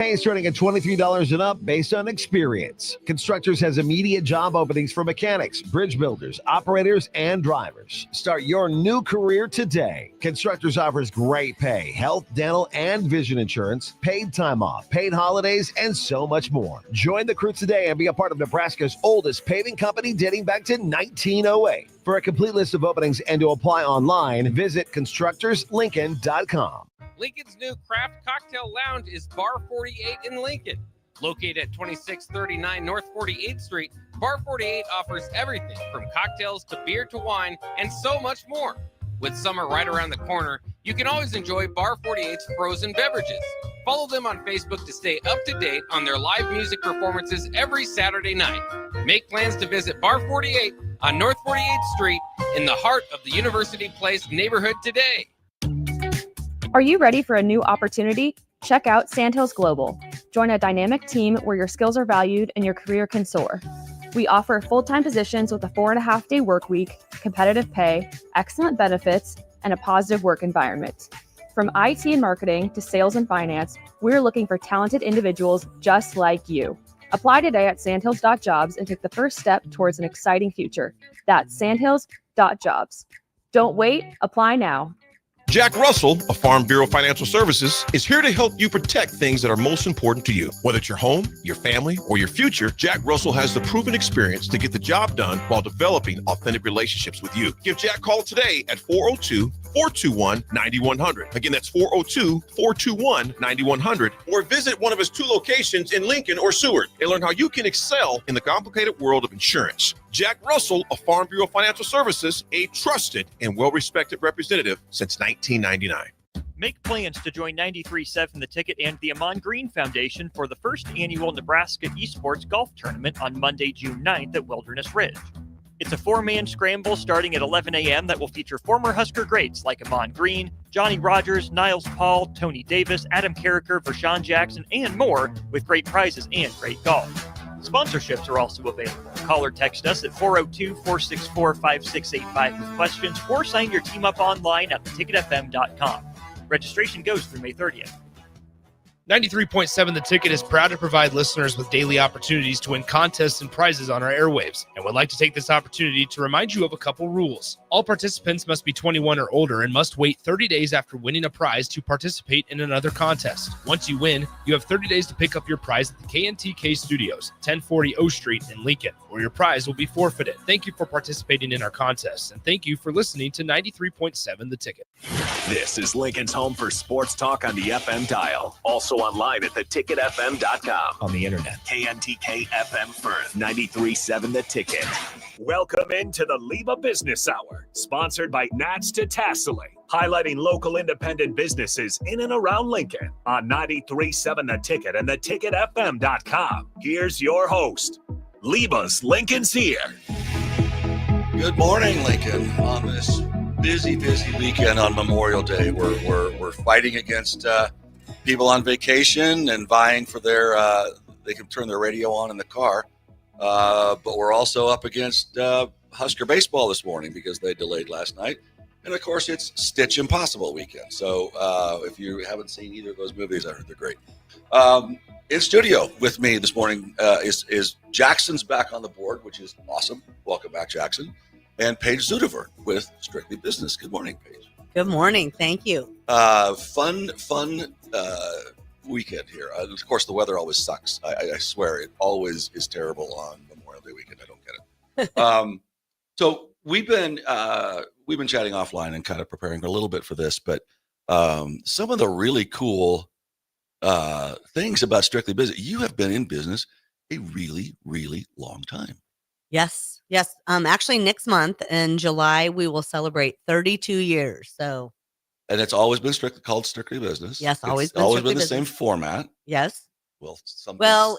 Pay is starting at $23 and up based on experience. Constructors has immediate job openings for mechanics, bridge builders, operators, and drivers. Start your new career today. Constructors offers great pay, health, dental, and vision insurance, paid time off, paid holidays, and so much more. Join the crew today and be a part of Nebraska's oldest paving company dating back to 1908. For a complete list of openings and to apply online, visit constructorslincoln.com. Lincoln's new craft cocktail lounge is Bar 48 in Lincoln. Located at 2639 North 48th Street, Bar 48 offers everything from cocktails to beer to wine and so much more. With summer right around the corner, you can always enjoy Bar 48's frozen beverages. Follow them on Facebook to stay up to date on their live music performances every Saturday night. Make plans to visit Bar 48 on North 48th Street in the heart of the University Place neighborhood today. Are you ready for a new opportunity? Check out Sandhills Global. Join a dynamic team where your skills are valued and your career can soar. We offer full-time positions with a 4.5-day work week, competitive pay, excellent benefits, and a positive work environment. From IT and marketing to sales and finance, we're looking for talented individuals just like you. Apply today at sandhills.jobs and take the first step towards an exciting future. That's sandhills.jobs. Don't wait, apply now. Jack Russell of Farm Bureau Financial Services is here to help you protect things that are most important to you. Whether it's your home, your family, or your future, Jack Russell has the proven experience to get the job done while developing authentic relationships with you. Give Jack a call today at 402-421-9100. Again, that's 402-421-9100. Or visit one of his 2 locations in Lincoln or Seward and learn how you can excel in the complicated world of insurance. Jack Russell of Farm Bureau Financial Services, a trusted and well-respected representative since 1999. Make plans to join 93.7 The Ticket and the Amon Green Foundation for the first annual Nebraska Esports Golf Tournament on Monday, June 9th at Wilderness Ridge. It's a 4-man scramble starting at 11 a.m. that will feature former Husker greats like Amon Green, Johnny Rogers, Niles Paul, Tony Davis, Adam Carricker, Vershawn Jackson, and more, with great prizes and great golf. Sponsorships are also available. Call or text us at 402-464-5685 with questions, or sign your team up online at theticketfm.com. Registration goes through May 30th. 93.7 The Ticket is proud to provide listeners with daily opportunities to win contests and prizes on our airwaves, and would like to take this opportunity to remind you of a couple rules. All participants must be 21 or older and must wait 30 days after winning a prize to participate in another contest. Once you win, you have 30 days to pick up your prize at the KNTK Studios, 1040 O Street in Lincoln, or your prize will be forfeited. Thank you for participating in our contests, and thank you for listening to 93.7 The Ticket. This is Lincoln's home for sports talk on the FM dial. Also online at theticketfm.com. On the internet. KNTK FM Firth, 93.7 The Ticket. Welcome into the LIBA Business Hour, sponsored by Nats to Tassili, highlighting local independent businesses in and around Lincoln on 93.7 The Ticket and theticketfm.com. Here's your host, LIBA's Lincoln's here. Good morning, Lincoln. On this busy weekend on Memorial Day, we're fighting against people on vacation and vying for their they can turn their radio on in the car, but we're also up against Husker baseball this morning because they delayed last night, and of course it's Stitch Impossible weekend. So if you haven't seen either of those movies, I heard they're great. In studio with me this morning is Jackson's back on the board, which is awesome. Welcome back, Jackson. And Paige Zudevert with Strictly Business. Good morning, Paige. Good morning. Thank you. Fun weekend here. Of course, the weather always sucks. I swear it always is terrible on Memorial Day weekend. I don't get it. So we've been chatting offline and kind of preparing a little bit for this, but some of the really cool things about Strictly Business. You have been in business a really, really long time. Yes. Actually, next month in July, we will celebrate 32 years. So, and it's always been called Strictly Business. Yes, always been the business. Same format. Yes. Well,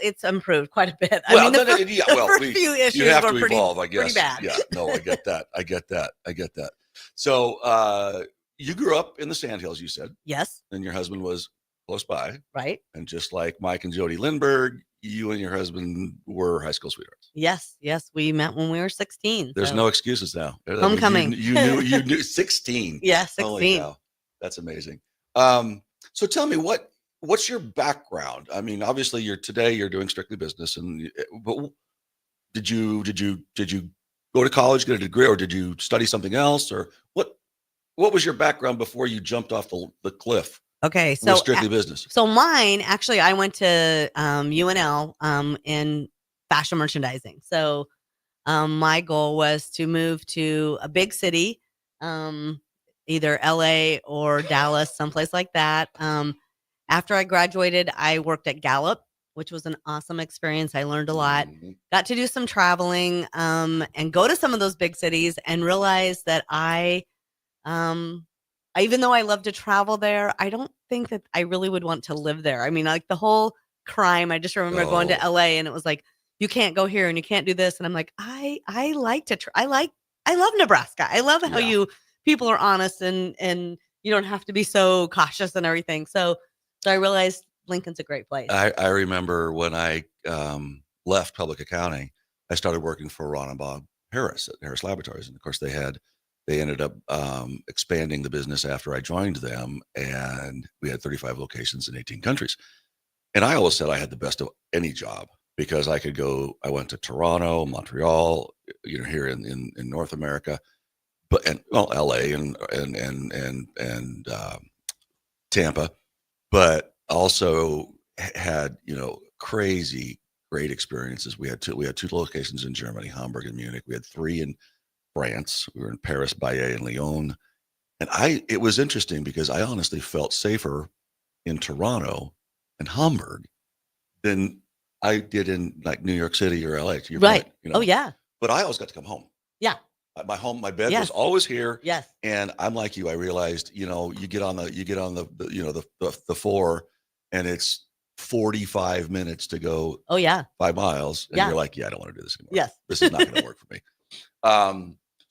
it's improved quite a bit. The first few issues you have were to pretty, evolve, I guess. Pretty bad. Yeah, no, I get that. I get that. So, you grew up in the Sandhills, you said. Yes. And your husband was close by. Right. And just like Mike and Jody Lindbergh, you and your husband were high school sweethearts. Yes. We met when we were 16. There's no excuses now. Homecoming. You knew 16. Yeah, 16. Holy cow. That's amazing. So tell me, what what's your background? I mean, obviously you're doing strictly business, but did you go to college, get a degree, or did you study something else, or what was your background before you jumped off the cliff Okay, with so strictly business? so mine actually, I went to UNL in fashion merchandising. So my goal was to move to a big city, either LA or Dallas, someplace like that. After I graduated, I worked at Gallup, which was an awesome experience. I learned a lot, Mhm. got to do some traveling, and go to some of those big cities and realize that um, even though I love to travel there, I don't think that I really would want to live there. I mean, like the whole crime, I just remember going to Oh, LA and it was like, you can't go here and you can't do this. And I'm like, I like to, I love Nebraska. I love how yeah. people are honest and you don't have to be so cautious and everything. So I realized Lincoln's a great place. I remember when I left public accounting, I started working for Ron and Bob Harris at Harris Laboratories, and of course they ended up expanding the business after I joined them, and we had 35 locations in 18 countries. And I always said I had the best of any job because I could go. I went to Toronto, Montreal, here in North America, LA and Tampa, but also had crazy great experiences. We had two locations in Germany, Hamburg and Munich. We had 3 in France. We were in Paris, Baye, and Lyon. And it was interesting because I honestly felt safer in Toronto and Hamburg than I did in like New York City or LA, to your Right. point. Oh yeah. But I always got to come home. Yeah. My bed Yes. was always here. Yes. And I'm like you. I realized, you get on the 4, and it's 45 minutes to go Oh yeah. 5 miles, and Yeah. you're like, yeah, I don't want to do this anymore. Yes. This is not going to work for me.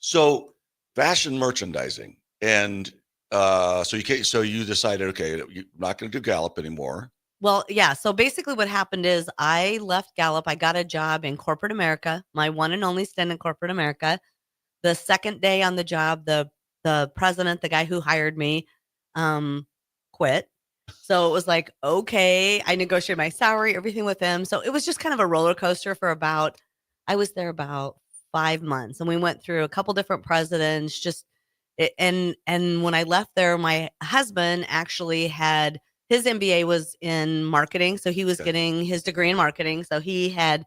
So fashion merchandising, and so you decided, okay, you're not going to do Gallup anymore. Well, yeah. So basically what happened is I left Gallup. I got a job in corporate America, my one and only stint in corporate America. The second day on the job, the president, the guy who hired me, quit. So it was like, okay, I negotiated my salary, everything with him. So it was just kind of a roller coaster for I was there about 5 months, and we went through a couple different presidents, and when I left there, my husband actually had his MBA was in marketing. So he was getting his degree in marketing. So definitely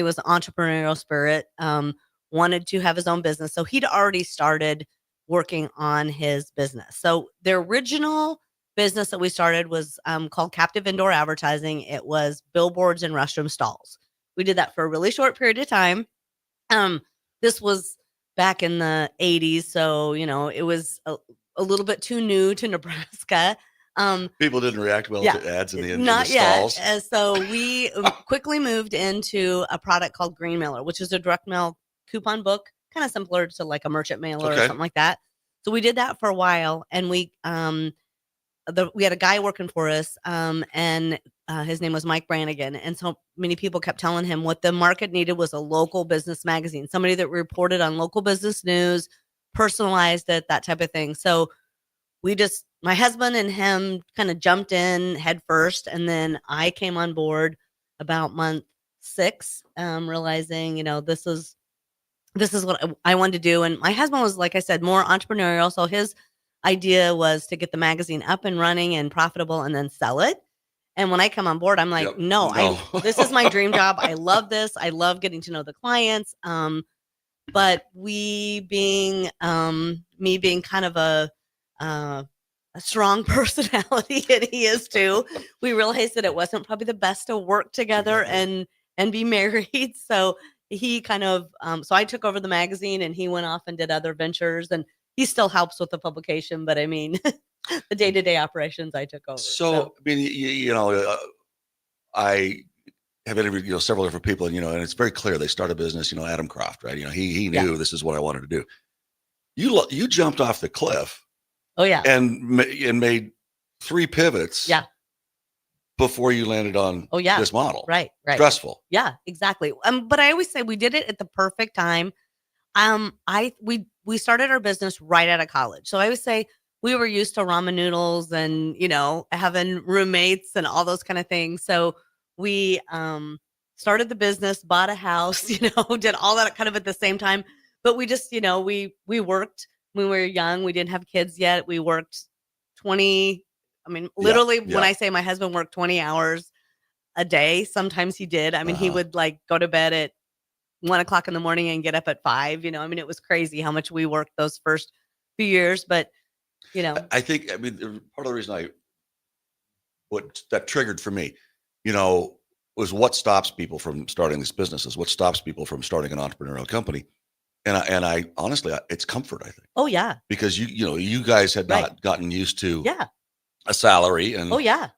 was entrepreneurial spirit, wanted to have his own business. So he'd already started working on his business. So the original business that we started was called Captive Indoor Advertising. It was billboards and restroom stalls. We did that for a really short period of time. This was back in the 80s. So, it was a little bit too new to Nebraska. People didn't react well to ads in the yet. stalls. So we quickly moved into a product called Green Mailer, which is a direct mail coupon book, kind of similar to like a merchant mailer or something like that. So we did that for a while, and we had a guy working for us, and his name was Mike Brannigan. And so many people kept telling him what the market needed was a local business magazine, somebody that reported on local business news, personalized it, that type of thing. So my husband and him kind of jumped in head first. And then I came on board about month 6, realizing, this is what I wanted to do. And my husband was, like I said, more entrepreneurial. So his idea was to get the magazine up and running and profitable and then sell it. And when I come on board, I'm like, no. This is my dream job. I love this. I love getting to know the clients. But me being kind of a strong personality, and he is too, we realized that it wasn't probably the best to work together and be married. So he kind of, so I took over the magazine, and he went off and did other ventures, and he still helps with the publication, but I mean, the day-to-day operations I took over. So I mean, I have interviewed, several different people, and, and it's very clear they start a business, Adam Croft, right? He knew this is what I wanted to do. You jumped off the cliff. Oh yeah. And made 3 pivots. Yeah. Before you landed on this model. Right. Stressful. Yeah, exactly. But I always say we did it at the perfect time. We started our business right out of college. So I always say we were used to ramen noodles and, having roommates and all those kind of things. So we started the business, bought a house, did all that kind of at the same time. But we just, we worked when we were young. We didn't have kids yet. We worked 20, literally when I say my husband worked 20 hours a day, sometimes he did. He would like go to bed at 1:00 in the morning and get up at 5, it was crazy how much we worked those first few years, but I think, part of the reason what that triggered for me, was what stops people from starting these businesses, what stops people from starting an entrepreneurial company. And I honestly, it's comfort, I think. Oh yeah. Because you guys had not gotten used to Yeah. a salary and, Oh yeah.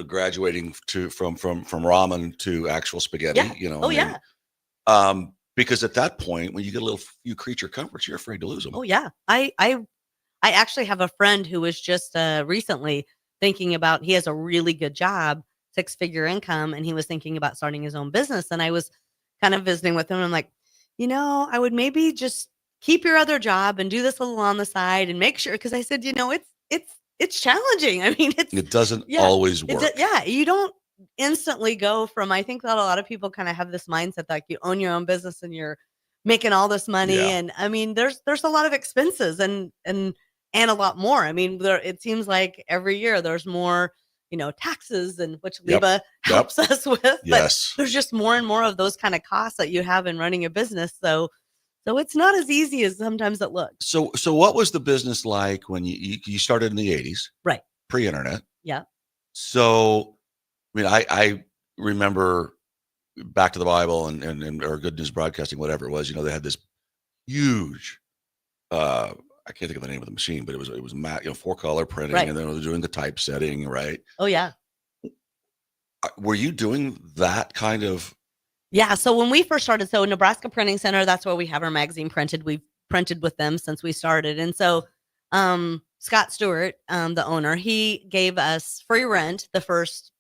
graduating from ramen to actual spaghetti, Yeah. Oh yeah. Because at that point, when you get a little few creature comforts, you're afraid to lose them. Oh yeah. I actually have a friend who was just recently thinking about, he has a really good job, 6-figure income, and he was thinking about starting his own business. And I was kind of visiting with him. And I'm like, I would maybe just keep your other job and do this a little on the side and make sure. Cause I said, it's challenging. It doesn't always work. You don't instantly go from, I think that a lot of people kind of have this mindset that you own your own business and you're making all this money. Yeah. And there's a lot of expenses and a lot more. It seems like every year there's more, taxes and which LIBA helps us with. Yes. But there's just more and more of those kind of costs that you have in running a business. So it's not as easy as sometimes it looks. So what was the business like when you started in the 80s? Right. Pre-internet. Yeah. So, I remember Back to the Bible and or Good News Broadcasting, whatever it was, they had this huge, I can't think of the name of the machine, but it was matte, 4-color printing, Right. and then they were doing the typesetting, right? Oh yeah. Were you doing that kind of? Yeah. So when we first started, Nebraska Printing Center, that's where we have our magazine printed. We've printed with them since we started. And so Scott Stewart, the owner, he gave us free rent the first,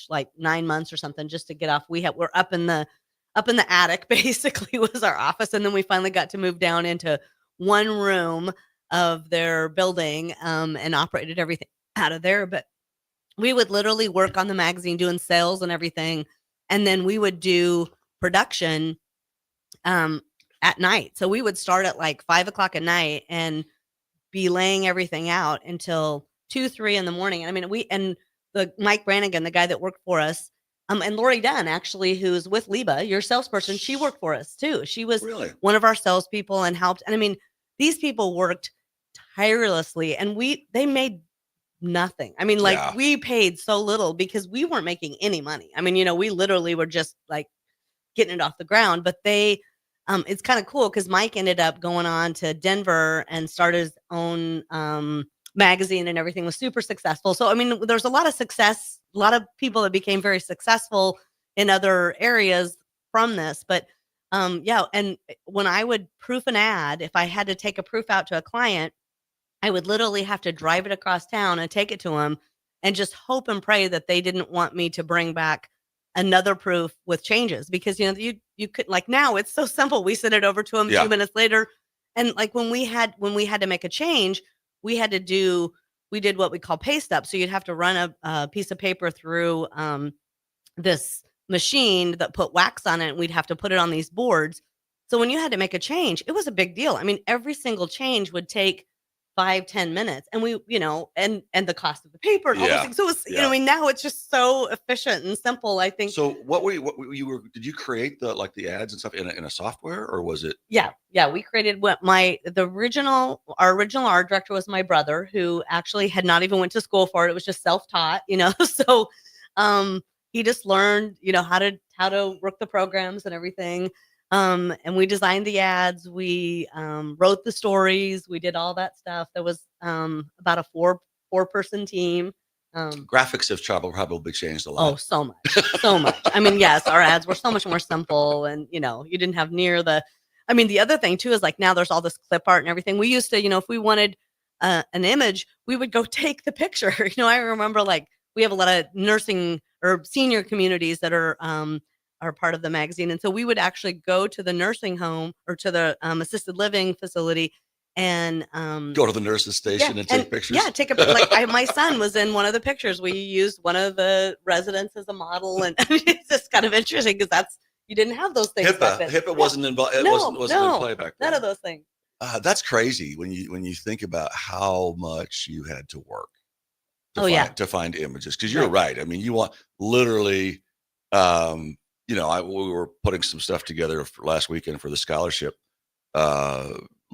like 9 months or something, just to get off. We're up in the attic, basically was our office. And then we finally got to move down into one room of their building and operated everything out of there. But we would literally work on the magazine doing sales and everything. And then we would do production at night. So we would start at like 5:00 at night and be laying everything out until 2-3 in the morning. And the Mike Brannigan, the guy that worked for us, and Lori Dunn, actually, who's with LIBA, your salesperson, she worked for us too. She was one of our salespeople and helped. And these people worked tirelessly, and they made nothing. We paid so little because we weren't making any money. We literally were just like getting it off the ground. But it's kind of cool because Mike ended up going on to Denver and started his own magazine, and everything was super successful. So there's a lot of success, a lot of people that became very successful in other areas from this. But and when I would proof an ad, if I had to take a proof out to a client, I would literally have to drive it across town and take it to them and just hope and pray that they didn't want me to bring back another proof with changes, because you could, like, now it's so simple. We send it over to them 2 minutes later. And like when we had to make a change, we did what we call paste up. So you'd have to run a piece of paper through this machine that put wax on it, and we'd have to put it on these boards. So when you had to make a change, it was a big deal. Every single change would take 5-10 minutes, and we, and the cost of the paper and all those things. So it's, now it's just so efficient and simple, I think. So did you create the ads and stuff in a software, or was it? Yeah. We created our original art director was my brother, who actually had not even went to school for it. It was just self-taught, so, he just learned, how to work the programs and everything. And we designed the ads. We wrote the stories. We did all that stuff. There was about a four-person team. Graphics have probably changed a lot. Oh, so much. Yes, our ads were so much more simple, and you didn't have near the. The other thing too is, like, now there's all this clip art and everything. We used to, if we wanted an image, we would go take the picture. I remember, like, we have a lot of nursing or senior communities that are part of the magazine. And so we would actually go to the nursing home or to the assisted living facility and Go to the nurse's station and take pictures. Yeah, take a my son was in one of the pictures. We used one of the residents as a model, and it's just kind of interesting because you didn't have those things. HIPAA wasn't involved. It wasn't in play back then. None of those things. That's crazy when you think about how much you had to work to find images, because you're right. I mean, you want literally, we were putting some stuff together for last weekend for the scholarship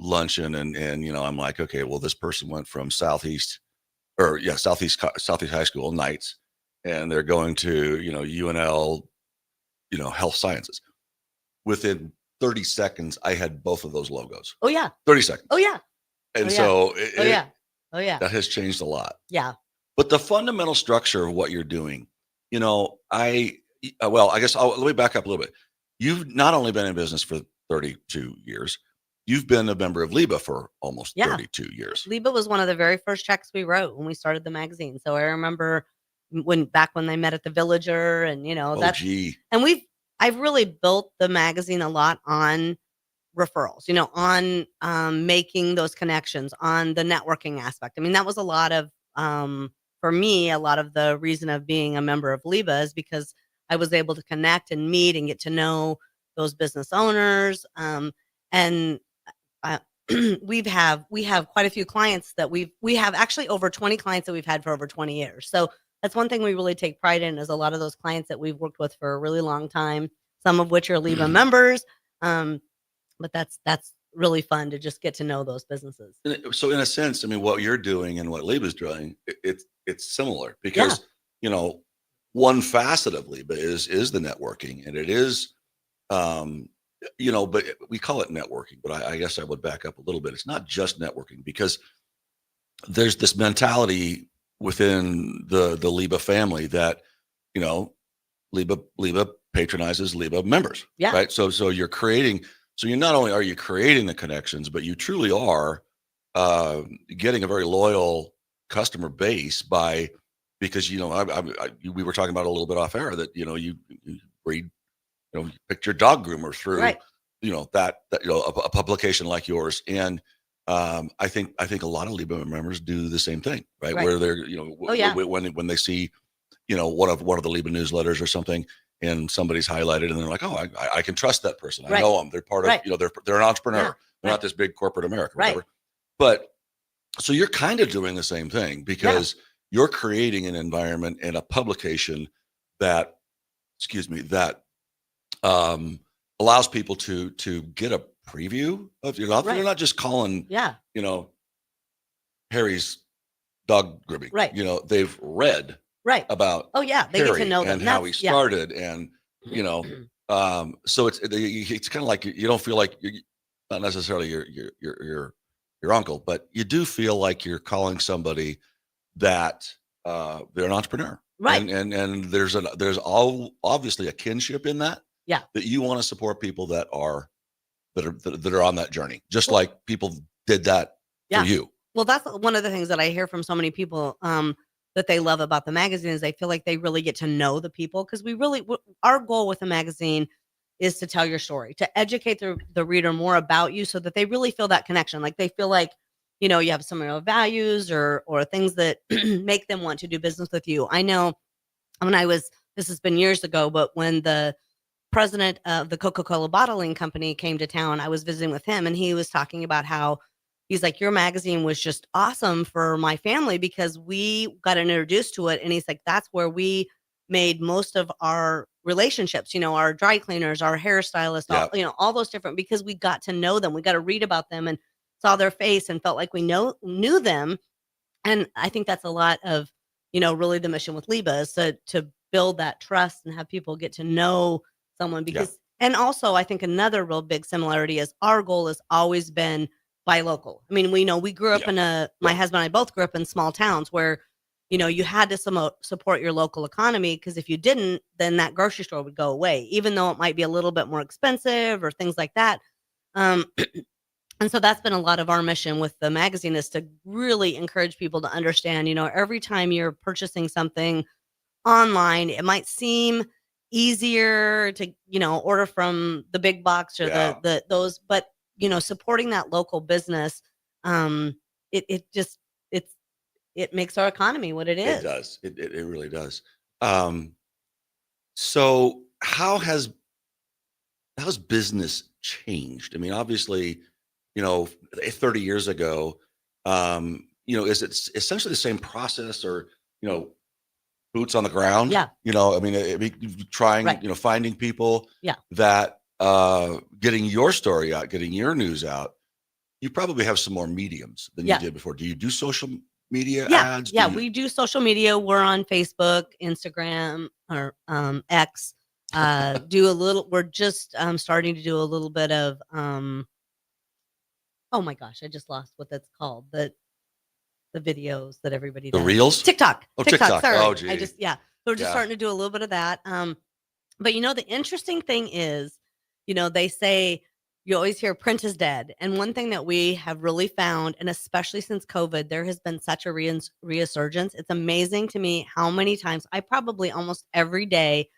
luncheon, and I'm like, okay, well, this person went from Southeast High School Knights, and they're going to UNL, health sciences. Within 30 seconds, I had both of those logos. Oh yeah. 30 seconds. Oh yeah. And that has changed a lot. Yeah. But the fundamental structure of what you're doing, I guess let me back up a little bit. You've not only been in business for 32 years, you've been a member of LIBA for almost 32 years. LIBA was one of the very first checks we wrote when we started the magazine. So I remember when they met at the Villager, and and I've really built the magazine a lot on referrals, on making those connections, on the networking aspect. I mean, that was a lot of, for me, a lot of the reason of being a member of LIBA is because I was able to connect and meet and get to know those business owners. And we have quite a few clients that we have actually over 20 clients that we've had for over 20 years. So that's one thing we really take pride in, is a lot of those clients that we've worked with for a really long time, some of which are LIBA members. But that's really fun to just get to know those businesses. So in a sense, I mean, what you're doing and what LIBA's doing, it's similar, because, one facet of LIBA is the networking, and it is, but we call it networking, but I guess I would back up a little bit. It's not just networking, because there's this mentality within the LIBA family that, LIBA patronizes LIBA members, right? So you're creating, you're not only are you creating the connections, but you truly are getting a very loyal customer base because we were talking about a little bit off air that you read, you picked your dog groomer through a publication like yours, and I think a lot of LIBA members do the same thing, right? Where they're when they see one of the LIBA newsletters or something, and somebody's highlighted, and they're like, oh, I can trust that person. I know them. They're part of they're an entrepreneur. Yeah. They're not this big corporate America, whatever. But so you're kind of doing the same thing, because you're creating an environment and a publication that allows people to get a preview of you're not just calling Harry's dog grooming. Right. They've read about they Harry get to know them and how he started, and so it's kind of like you don't feel like you're not necessarily your uncle, but you do feel like you're calling somebody that they're an entrepreneur, right? And there's obviously a kinship in that. Yeah, that you want to support people that are on that journey, just like people did that for you. Well, that's one of the things that I hear from so many people that they love about the magazine is they feel like they really get to know the people, because our goal with the magazine is to tell your story, to educate the reader more about you, so that they really feel that connection. Like they feel like, you have some values or things that make them want to do business with you. I know this has been years ago, but when the president of the Coca-Cola bottling company came to town, I was visiting with him, and he was talking about how he's like, your magazine was just awesome for my family because we got introduced to it. And he's like, that's where we made most of our relationships, our dry cleaners, our hairstylists, all those different, because we got to know them. We got to read about them and saw their face and felt like we knew them. And I think that's a lot of, really the mission with LIBA is to build that trust and have people get to know someone, because, and also I think another real big similarity is our goal has always been buy local. I mean, we grew up my husband and I both grew up in small towns where, you had to support your local economy, because if you didn't, then that grocery store would go away, even though it might be a little bit more expensive or things like that. And so that's been a lot of our mission with the magazine, is to really encourage people to understand, every time you're purchasing something online, it might seem easier to, order from the big box or those, but, supporting that local business It makes our economy what it is. It does. It really does. So how's business changed? I mean, obviously, 30 years ago, is it essentially the same process, or, boots on the ground? Yeah. I mean, trying, Right. finding people Yeah. that, getting your story out, getting your news out. You probably have some more mediums than you did before. Do you do social media ads? Yeah, we do social media. We're on Facebook, Instagram, or X. We're just starting to do a little bit of oh my gosh, I just lost what that's called. The videos that everybody The does. reels? TikTok. Oh, TikTok. Sorry. Oh, gee. We're just starting to do a little bit of that. But the interesting thing is, they say you always hear print is dead. And one thing that we have really found, and especially since COVID, there has been such a resurgence. It's amazing to me how many times I probably almost every day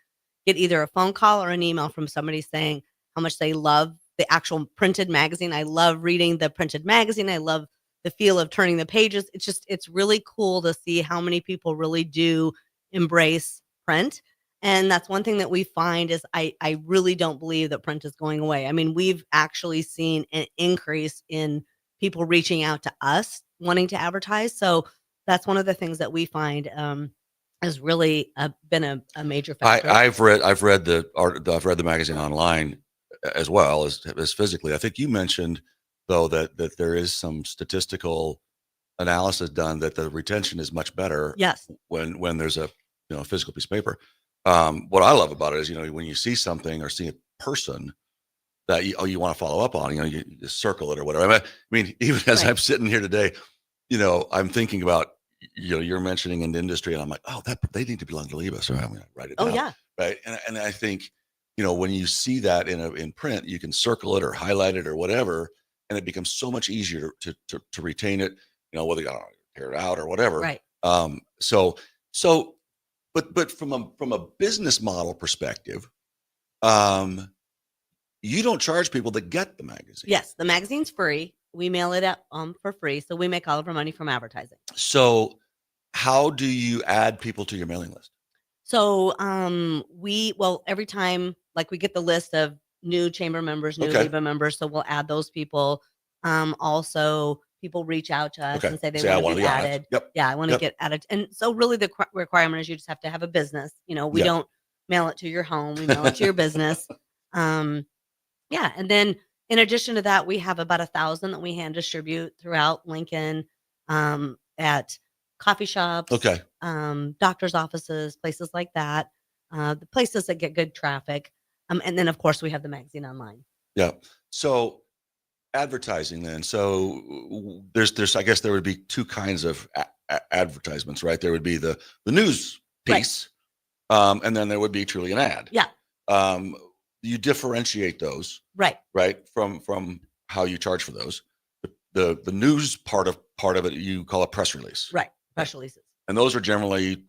get either a phone call or an email from somebody saying how much they love the actual printed magazine. I love reading the printed magazine. I love the feel of turning the pages. It's really cool to see how many people really do embrace print. And that's one thing that we find is I really don't believe that print is going away. I mean, we've actually seen an increase in people reaching out to us wanting to advertise. So that's one of the things that we find has really been a major factor. I've read the magazine online as well as physically. I think you mentioned though that there is some statistical analysis done that the retention is much better. Yes. When there's a physical piece of paper. What I love about it is, when you see something or see a person that you want to follow up on, you just circle it or whatever. I mean, even as I'm sitting here today, I'm thinking about, you're mentioning an industry and I'm like, oh, they need to belong to LIBA. So I'm going to write it down. Oh yeah. Right. And I think, when you see that in print, you can circle it or highlight it or whatever, and it becomes so much easier to retain it, whether you got to tear it out or whatever. Right. But from a business model perspective, you don't charge people that get the magazine. Yes, the magazine's free. We mail it out for free, so we make all of our money from advertising. So, how do you add people to your mailing list? So, every time we get the list of new chamber members, new LIBA members, so we'll add those people. Also, people reach out to us and say they want to be added. Yep. Yeah, I want to get added. And so really the requirement is you just have to have a business. We don't mail it to your home. We mail it to your business. And then in addition to that, we have about 1,000 that we hand distribute throughout Lincoln at coffee shops, doctor's offices, places like that, the places that get good traffic. And then, of course, we have the magazine online. Yeah. So advertising then. So there's I guess there would be two kinds of advertisements, right? There would be the news piece, and then there would be truly an ad. Yeah. You differentiate those, right, from how you charge for those. The news part of it you call a press release, right? Press releases, and those are generally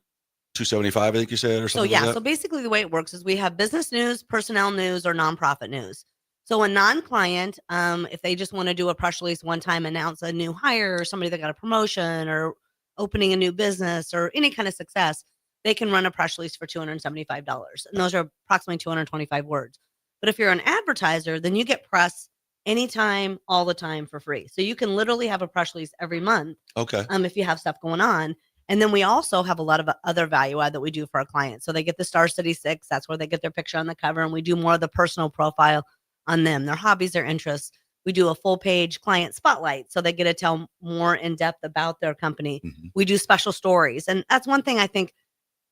$275, I think you said, or something. So yeah, like that? so basically the way it works is we have business news, personnel news, or nonprofit news. So a non-client, if they just want to do a press release one time, announce a new hire or somebody that got a promotion or opening a new business or any kind of success, they can run a press release for $275. And those are approximately 225 words. But if you're an advertiser, then you get press anytime, all the time for free. So you can literally have a press release every month. Okay. If you have stuff going on. And then we also have a lot of other value add that we do for our clients. So they get the Star City 6. That's where they get their picture on the cover. And we do more of the personal profile on them, their hobbies, their interests. We do a full page client spotlight. So they get to tell more in depth about their company. Mm-hmm. We do special stories. And that's one thing I think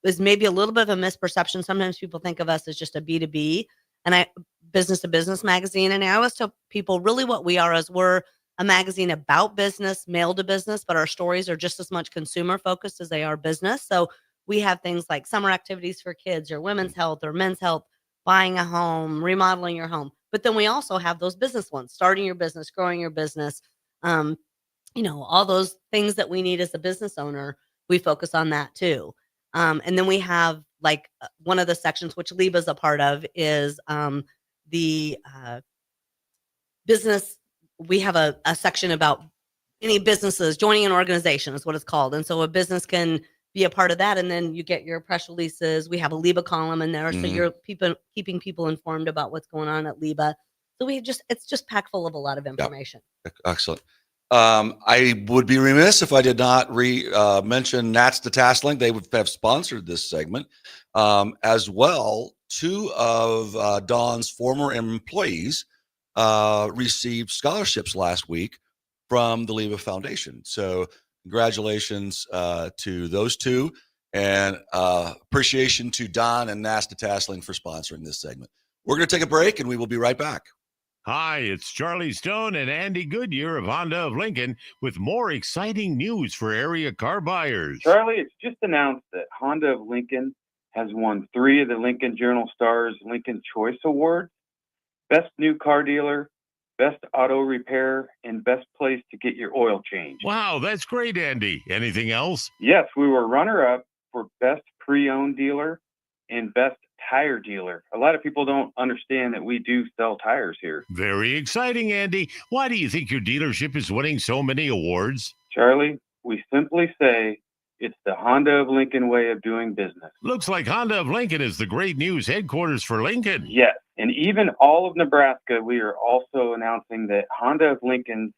is maybe a little bit of a misperception. Sometimes people think of us as just a B2B and business to business magazine. And I always tell people really what we are is we're a magazine about business, mailed to business, but our stories are just as much consumer focused as they are business. So we have things like summer activities for kids or women's health or men's health, buying a home, remodeling your home. But then we also have those business ones, starting your business, growing your business, all those things that we need as a business owner, we focus on that too. And then we have one of the sections, which LIBA is a part of, is the business. We have a section about any businesses joining an organization is what it's called. And so a business can be a part of that. And then you get your press releases. We have a LIBA column in there. So you're keeping people informed about what's going on at LIBA. So it's just packed full of a lot of information. Yep. Excellent. I would be remiss if I did not mention Nats to Tasling. They would have sponsored this segment. As well, 2 of Dawn's former employees received scholarships last week from the LIBA Foundation. So congratulations to those 2, and appreciation to Don and Nats to Tasling for sponsoring this segment. We're going to take a break, and we will be right back. Hi, it's Charlie Stone and Andy Goodyear of Honda of Lincoln with more exciting news for area car buyers. Charlie, it's just announced that Honda of Lincoln has won 3 of the Lincoln Journal-Star's Lincoln Choice Awards: Best New Car Dealer, Best Auto Repair, and Best Place to Get Your Oil Changed. Wow, that's great, Andy. Anything else? Yes, we were runner-up for Best Pre-Owned Dealer and Best Tire Dealer. A lot of people don't understand that we do sell tires here. Very exciting, Andy. Why do you think your dealership is winning so many awards? Charlie, we simply say it's the Honda of Lincoln way of doing business. Looks like Honda of Lincoln is the great news headquarters for Lincoln. Yes, and even all of Nebraska, we are also announcing that Honda of Lincoln's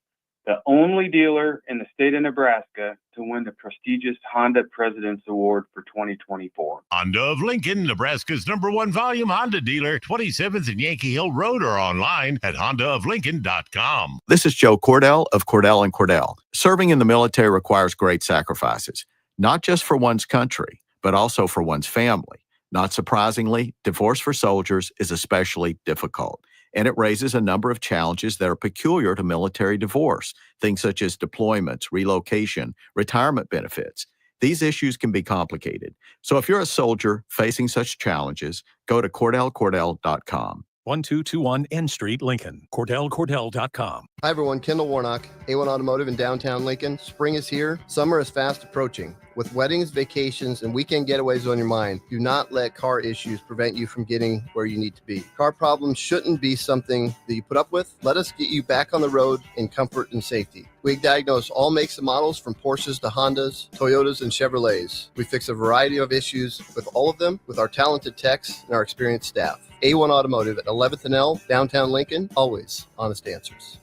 the only dealer in the state of Nebraska to win the prestigious Honda President's Award for 2024. Honda of Lincoln, Nebraska's #1 volume Honda dealer, 27th and Yankee Hill Road, or online at hondaoflincoln.com. This is Joe Cordell of Cordell & Cordell. Serving in the military requires great sacrifices, not just for one's country, but also for one's family. Not surprisingly, divorce for soldiers is especially difficult, and it raises a number of challenges that are peculiar to military divorce, things such as deployments, relocation, retirement benefits. These issues can be complicated. So if you're a soldier facing such challenges, go to CordellCordell.com. 1221 N Street, Lincoln. CordellCordell.com. Hi, everyone. Kendall Warnock, A1 Automotive in downtown Lincoln. Spring is here. Summer is fast approaching. With weddings, vacations, and weekend getaways on your mind, do not let car issues prevent you from getting where you need to be. Car problems shouldn't be something that you put up with. Let us get you back on the road in comfort and safety. We diagnose all makes and models from Porsches to Hondas, Toyotas, and Chevrolets. We fix a variety of issues with all of them with our talented techs and our experienced staff. A1 Automotive at 11th and L, downtown Lincoln, always honest answers.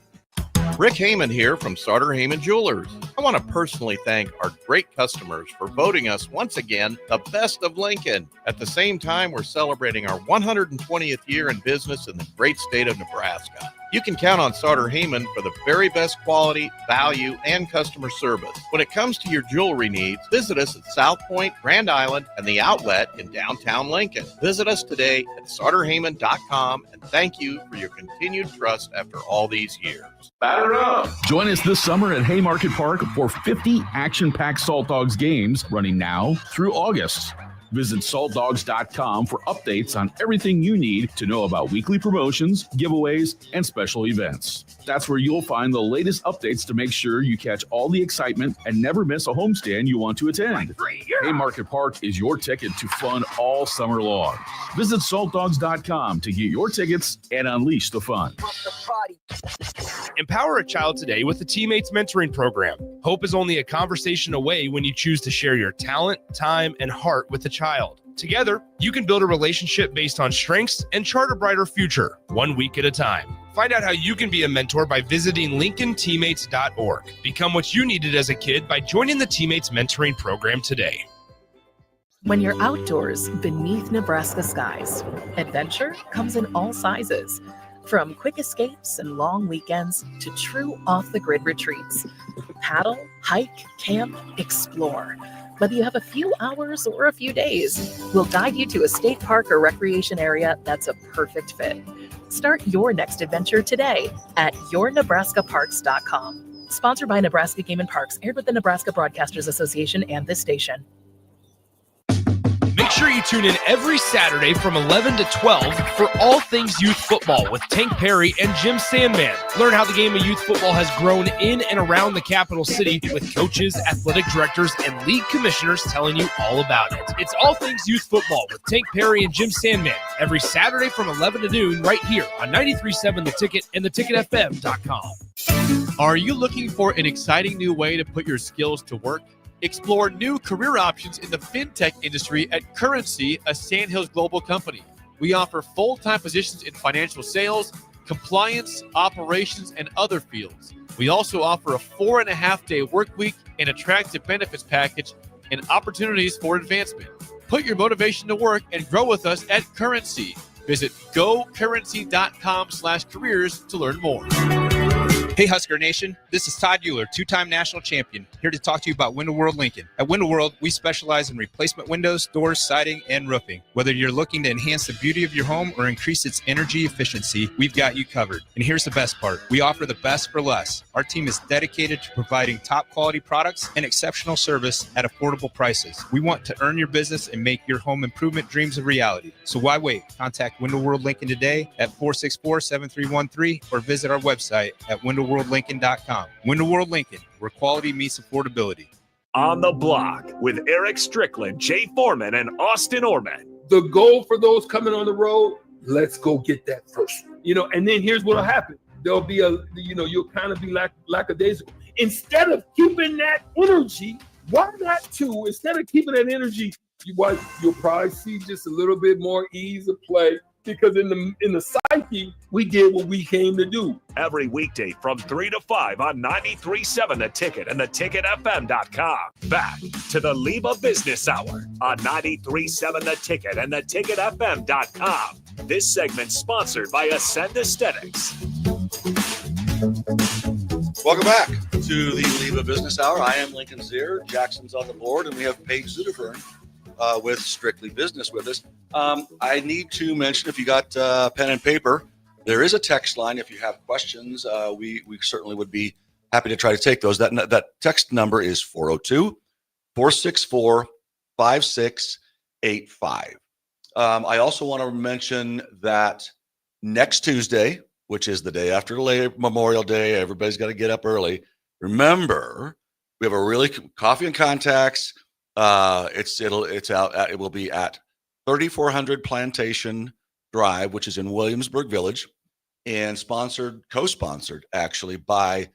Rick Heyman here from Sartor Heyman Jewelers. I want to personally thank our great customers for voting us once again the best of Lincoln. At the same time, we're celebrating our 120th year in business in the great state of Nebraska. You can count on Sartor Heyman for the very best quality, value, and customer service. When it comes to your jewelry needs, visit us at South Point, Grand Island, and the Outlet in downtown Lincoln. Visit us today at SartorHeyman.com, and thank you for your continued trust after all these years. Batter up! Join us this summer at Haymarket Park for 50 action-packed Salt Dogs games running now through August. Visit saltdogs.com for updates on everything you need to know about weekly promotions, giveaways, and special events. That's where you'll find the latest updates to make sure you catch all the excitement and never miss a homestand you want to attend. Haymarket Park is your ticket to fun all summer long. Visit saltdogs.com to get your tickets and unleash the fun. Empower a child today with the Teammates Mentoring Program. Hope is only a conversation away when you choose to share your talent, time, and heart with the child. Together, you can build a relationship based on strengths and chart a brighter future, 1 week at a time. Find out how you can be a mentor by visiting LincolnTeammates.org. Become what you needed as a kid by joining the Teammates Mentoring Program today. When you're outdoors beneath Nebraska skies, adventure comes in all sizes. From quick escapes and long weekends to true off-the-grid retreats. Paddle, hike, camp, explore. Whether you have a few hours or a few days, we'll guide you to a state park or recreation area that's a perfect fit. Start your next adventure today at yournebraskaparks.com. Sponsored by Nebraska Game and Parks, aired with the Nebraska Broadcasters Association and this station. Make sure you tune in every Saturday from 11 to 12 for all things youth football with Tank Perry and Jim Sandman. Learn how the game of youth football has grown in and around the capital city with coaches, athletic directors, and league commissioners telling you all about it. It's all things youth football with Tank Perry and Jim Sandman every Saturday from 11 to noon right here on 93.7 The Ticket and theticketfm.com. Are you looking for an exciting new way to put your skills to work? Explore new career options in the fintech industry at Currency, a Sandhills Global company. We offer full-time positions in financial sales, compliance, operations, and other fields. We also offer a 4.5-day work week, an attractive benefits package, and opportunities for advancement. Put your motivation to work and grow with us at Currency. Visit gocurrency.com/careers to learn more. Hey Husker Nation, this is Todd Euler, two-time national champion, here to talk to you about Window World Lincoln. At Window World, we specialize in replacement windows, doors, siding, and roofing. Whether you're looking to enhance the beauty of your home or increase its energy efficiency, we've got you covered. And here's the best part. We offer the best for less. Our team is dedicated to providing top quality products and exceptional service at affordable prices. We want to earn your business and make your home improvement dreams a reality. So why wait? Contact Window World Lincoln today at 464-7313 or visit our website at windowworldlincoln.com. Window World Lincoln, where quality meets affordability. On the Block with Eric Strickland, Jay Foreman, and Austin Orman. The goal for those coming on the road, let's go get that first one. And then here's what'll happen. There'll be you'll kind of be lackadaisical. Instead of keeping that energy, why not two? Instead of keeping that energy, you'll probably see just a little bit more ease of play. Because in the psyche, we did what we came to do. Every weekday from 3 to 5 on 93.7 The Ticket and theticketfm.com. Back to the LIBA Business Hour on 93.7 The Ticket and theticketfm.com. This segment sponsored by Ascend Aesthetics. Welcome back to the LIBA Business Hour. I am Lincoln Zier. Jackson's on the board, and we have Paige Zutterfern with Strictly Business with us. I need to mention, if you got pen and paper, there is a text line. If you have questions, we certainly would be happy to try to take those. That text number is 402-464-5685. I also want to mention that next Tuesday, which is the day after Memorial Day, everybody's got to get up early. Remember, we have a really Coffee and Contacts. It will be at 3400 Plantation Drive, which is in Williamsburg Village, and co-sponsored actually by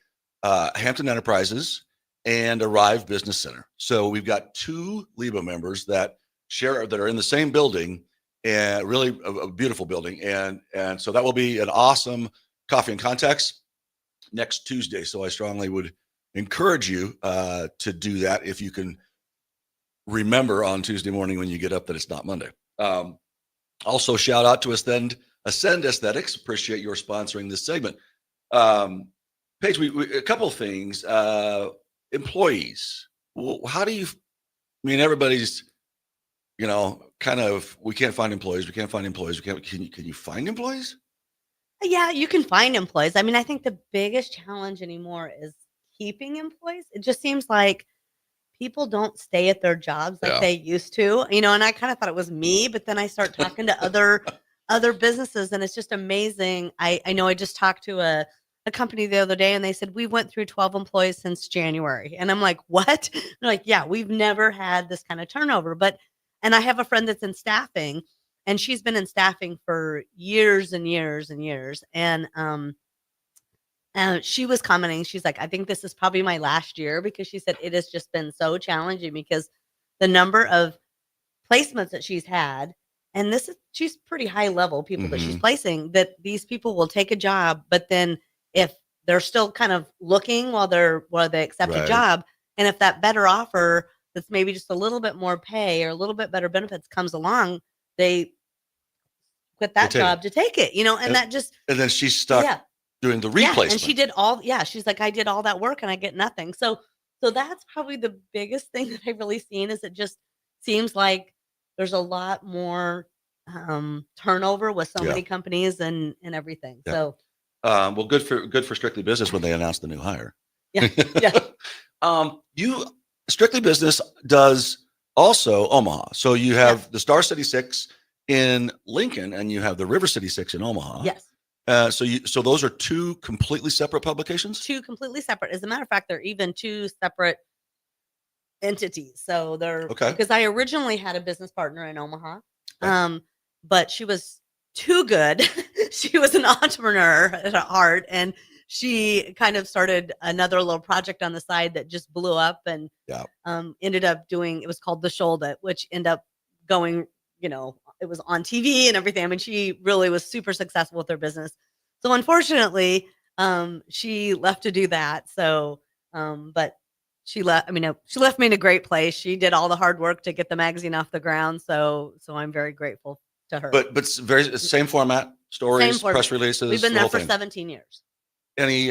Hampton Enterprises and Arrive Business Center. So we've got two LIBA members that are in the same building, and really a beautiful building. And so that will be an awesome Coffee and Contacts next Tuesday. So I strongly would encourage you to do that if you can remember on Tuesday morning when you get up that it's not Monday. Also, shout out to Ascend Aesthetics. Appreciate your sponsoring this segment. Paige, a couple of things. Employees. Well, how do you? Everybody's, kind of. We can't find employees. Can you find employees? Yeah, you can find employees. I think the biggest challenge anymore is keeping employees. It just seems like people don't stay at their jobs like they used to, and I kind of thought it was me, but then I start talking to other businesses, and it's just amazing. I know I just talked to a company the other day, and they said, we went through 12 employees since January. And I'm like, what? They're like, yeah, we've never had this kind of turnover. And I have a friend that's in staffing, and she's been in staffing for years and years and years. And she was commenting, she's like, I think this is probably my last year, because she said it has just been so challenging because the number of placements that she's had, and she's pretty high level people that she's placing, that these people will take a job, but then if they're still kind of looking while they accept a job, and if that better offer that's maybe just a little bit more pay or a little bit better benefits comes along, they quit that job to take it, and that just. And then she's stuck doing the replacement. And she did she's like, I did all that work and I get nothing. So that's probably the biggest thing that I've really seen, is it just seems like there's a lot more turnover with so many companies and everything. Yeah. So well, good for Strictly Business when they announced the new hire. Yeah. Strictly Business does also Omaha. So you have the Star City 6 in Lincoln, and you have the River City 6 in Omaha. Yes. So those are two completely separate publications? Two completely separate. As a matter of fact, they're even two separate entities. So they're because I originally had a business partner in Omaha, but she was too good. She was an entrepreneur at heart, and she kind of started another little project on the side that just blew up and ended up doing, it was called The Shoulder, which ended up going, it was on TV and everything. I mean, she really was super successful with her business. So unfortunately, she left to do that. So, but she left me in a great place. She did all the hard work to get the magazine off the ground. So I'm very grateful to her. But it's same format, stories, press releases. We've been there for 17 years. Any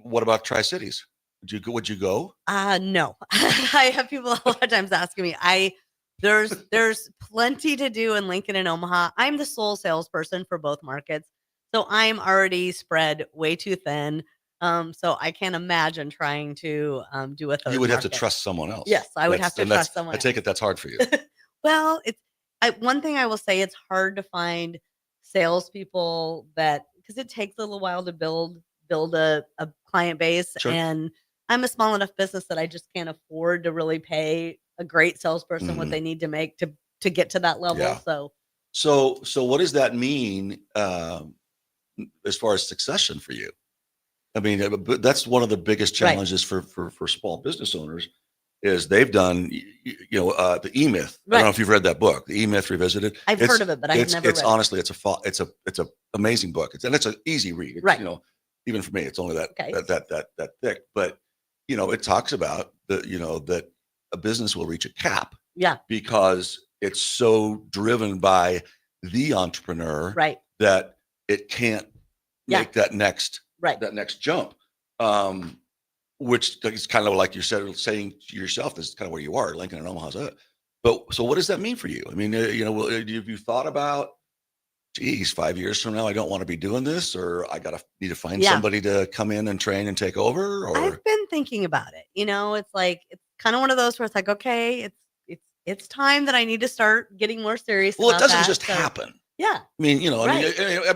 what about Tri-Cities? Would you go? No. I have people a lot of times asking me. There's plenty to do in Lincoln and Omaha. I'm the sole salesperson for both markets. So I'm already spread way too thin. So I can't imagine trying to do a third. You would have to market. trust someone else. Yes, I would have to trust someone else. I take it that's hard for you. Well, one thing I will say, it's hard to find salespeople because it takes a little while to build a client base. Sure. And I'm a small enough business that I just can't afford to really pay a great salesperson what they need to make to get to that level. Yeah. So what does that mean as far as succession for you? I mean, that's one of the biggest challenges for small business owners is they've done, the E-Myth. I don't know if you've read that book, the E-Myth Revisited. I've heard of it, but I've never read it. Honestly, it's an amazing book. It's an easy read. It's, even for me, it's only that thick. But it talks about that a business will reach a cap. Yeah. Because it's so driven by the entrepreneur. Right. That it can't make that next jump. Which is kind of like you said, saying to yourself, this is kind of where you are. Lincoln and Omaha's it. But so what does that mean for you? I mean, have you thought about, geez, 5 years from now, I don't want to be doing this, or I need to find somebody to come in and train and take over? Or I've been thinking about it. It's like, it's kind of one of those where it's like, okay, it's time that I need to start getting more serious. Well, about it doesn't that. just happen. Yeah. I mean,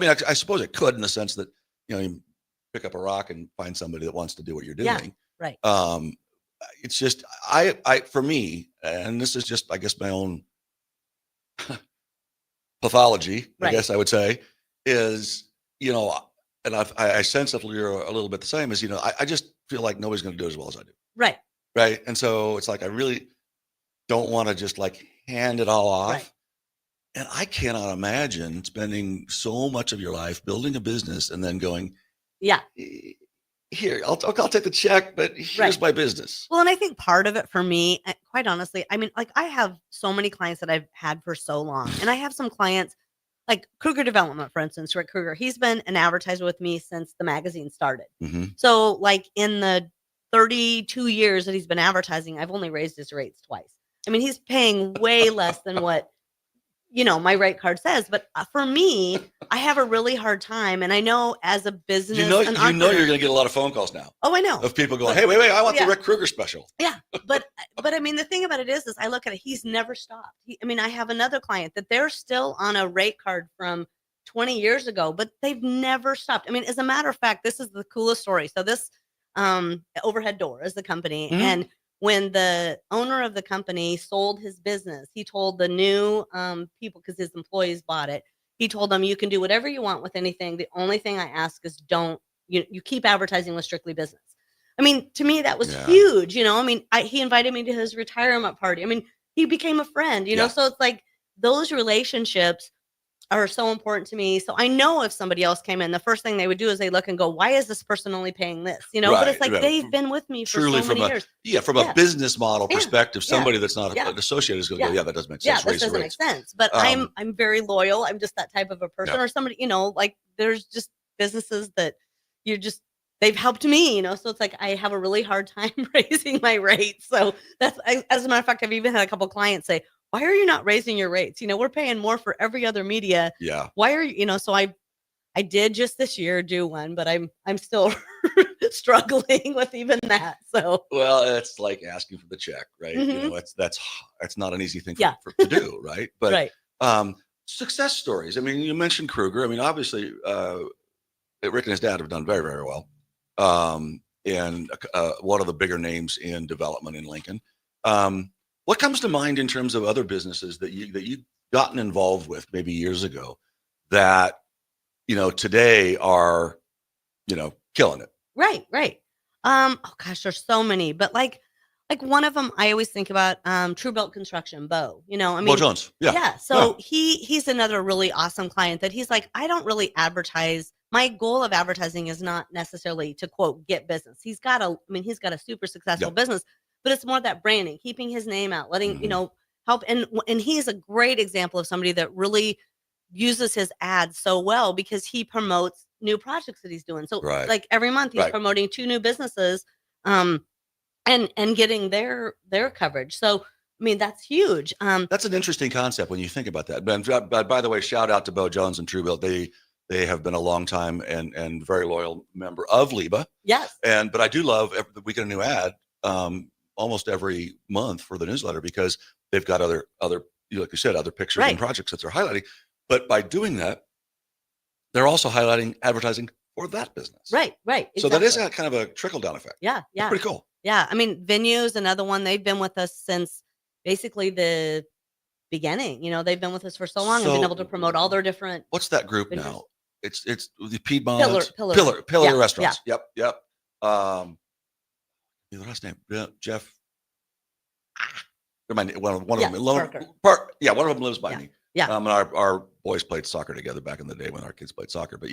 I suppose it could in the sense that, you pick up a rock and find somebody that wants to do what you're doing. Yeah, right. It's just, for me, and this is just, I guess, my own pathology, I guess I would say, is, and I sense that you're a little bit the same as, I just feel like nobody's going to do as well as I do. Right. Right. And so it's like, I really don't want to just like hand it all off. Right. And I cannot imagine spending so much of your life building a business and then going, yeah, here, I'll take the check, but here's my business. Well, and I think part of it for me, quite honestly, I mean, like I have so many clients that I've had for so long, and I have some clients like Kruger Development, for instance, Rick Kruger. He's been an advertiser with me since the magazine started. Mm-hmm. So like in the 32 years that he's been advertising, I've only raised his rates twice. I mean, he's paying way less than what my rate card says, but for me, I have a really hard time. And I know as a business, you're going to get a lot of phone calls now. Oh, I know. Of people going, hey, wait, I want the Rick Kruger special. Yeah. But I mean, the thing about it is I look at it, he's never stopped. I have another client that they're still on a rate card from 20 years ago, but they've never stopped. I mean, as a matter of fact, this is the coolest story. So this Overhead Door is the company. Mm-hmm. And when the owner of the company sold his business, he told the new people, because his employees bought it, he told them, you can do whatever you want with anything. The only thing I ask is you keep advertising with strictly business. I mean, to me, that was huge. He invited me to his retirement party. I mean, he became a friend, so it's like those relationships are so important to me. So I know if somebody else came in, the first thing they would do is they look and go, why is this person only paying this? But it's like they've been with me for so many years. Yeah, from a business model perspective, somebody that's not associated is going to go, that doesn't make sense. Yeah, this doesn't make sense. But I'm very loyal. I'm just that type of a person. Or somebody, like there's just businesses that they've helped me, so it's like I have a really hard time raising my rates. So as a matter of fact, I've even had a couple of clients say, why are you not raising your rates? We're paying more for every other media. Yeah. Why are you, so I did just this year do one, but I'm still struggling with even that. So, well, it's like asking for the check, right? Mm-hmm. That's not an easy thing to do, right? But success stories. I mean, you mentioned Kruger. I mean, obviously, Rick and his dad have done very, very well. And one of the bigger names in development in Lincoln. What comes to mind in terms of other businesses that you've gotten involved with maybe years ago that, today are, killing it. Right. Oh gosh, there's so many, but like one of them I always think about, Truebuilt Construction, Bo. Bo Jones. Yeah. So he's another really awesome client that he's like, I don't really advertise. My goal of advertising is not necessarily to quote get business. He's got a super successful business, but it's more that branding, keeping his name out, letting help. And he is a great example of somebody that really uses his ads so well because he promotes new projects that he's doing. So like every month he's promoting 2 new businesses, and getting their coverage. So I mean that's huge. That's an interesting concept when you think about that. But by the way, shout out to Bo Jones and Truebuilt. They have been a long time and very loyal member of LIBA. Yes. But I do love we get a new ad almost every month for the newsletter because they've got other like you said, other pictures and projects that they're highlighting. But by doing that, they're also highlighting advertising for that business. Right. So that is a kind of a trickle down effect. Yeah. That's pretty cool. Yeah. I mean, Venue's another one. They've been with us since basically the beginning. They've been with us for so long and been able to promote all their different. What's that group vendors. now? It's the Piedmont Pillar Restaurants. Yep. The last name, Jeff. One of them. One of them lives by me. Yeah. And our boys played soccer together back in the day when our kids played soccer. But